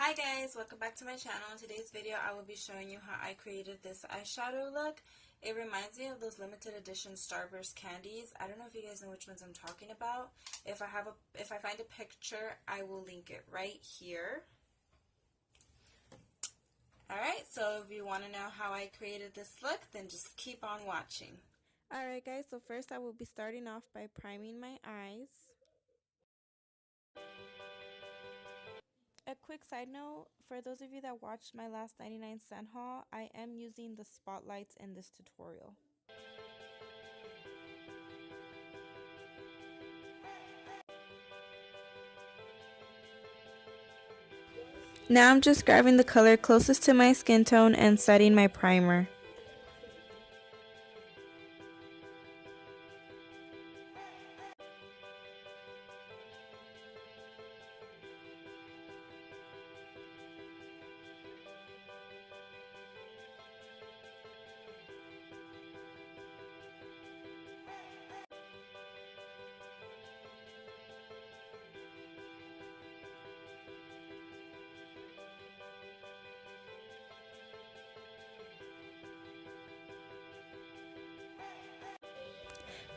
Hi guys, welcome back to my channel. In today's video I will be showing you how I created this eyeshadow look. It reminds me of those limited edition Starburst candies. I don't know if you guys know which ones I'm talking about. If I find a picture, I will link it right here. Alright, so if you want to know how I created this look, then just keep on watching. Alright guys, so first I will be starting off by priming my eyes. A quick side note, for those of you that watched my last 99-cent haul, I am using the spotlights in this tutorial. Now I'm just grabbing the color closest to my skin tone and setting my primer.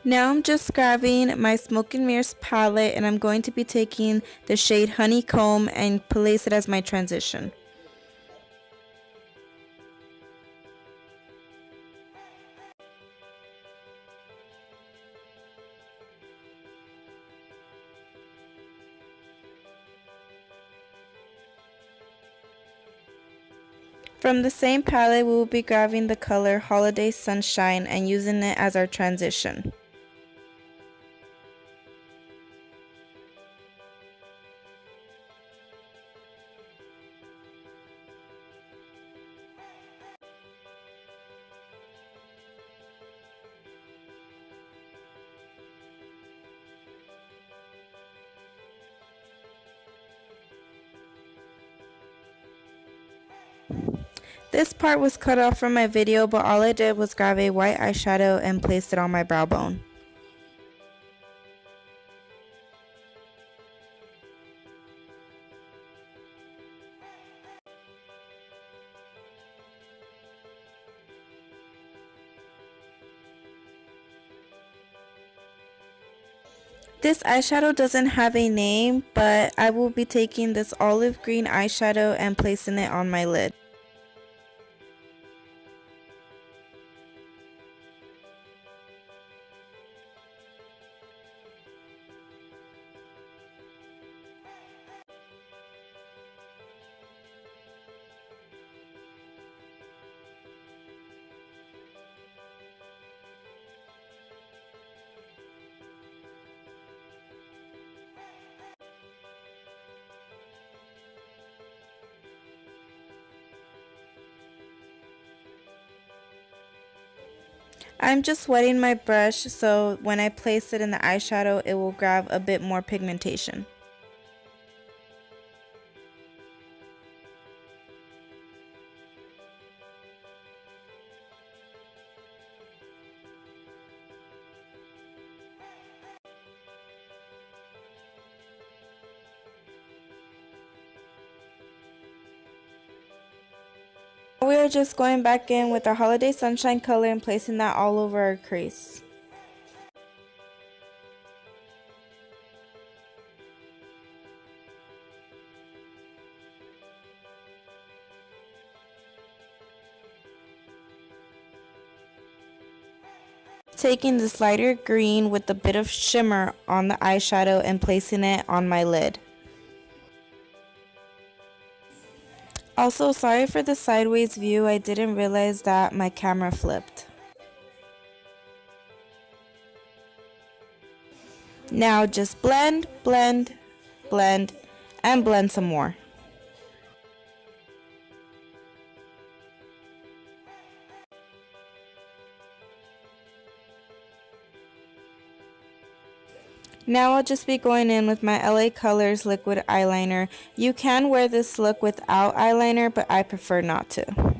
Now I'm just grabbing my Smoke and Mirrors palette and I'm going to be taking the shade Honeycomb and place it as my transition. From the same palette, we will be grabbing the color Holiday Sunshine and using it as our transition. This part was cut off from my video, but all I did was grab a white eyeshadow and place it on my brow bone. This eyeshadow doesn't have a name, but I will be taking this olive green eyeshadow and placing it on my lid. I'm just wetting my brush so when I place it in the eyeshadow it will grab a bit more pigmentation. We are just going back in with our Holiday Sunshine color and placing that all over our crease. Taking this lighter green with a bit of shimmer on the eyeshadow and placing it on my lid. Also, sorry for the sideways view, I didn't realize that my camera flipped. Now just blend, blend, blend, and blend some more. Now I'll just be going in with my LA Colors liquid eyeliner. You can wear this look without eyeliner, but I prefer not to.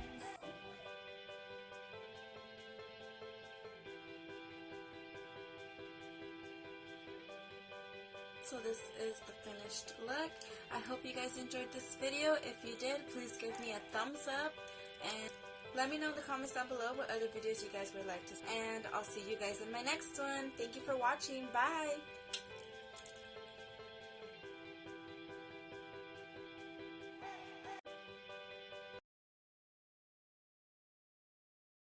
So this is the finished look. I hope you guys enjoyed this video. If you did, please give me a thumbs up and let me know in the comments down below what other videos you guys would like to see. And I'll see you guys in my next one. Thank you for watching. Bye!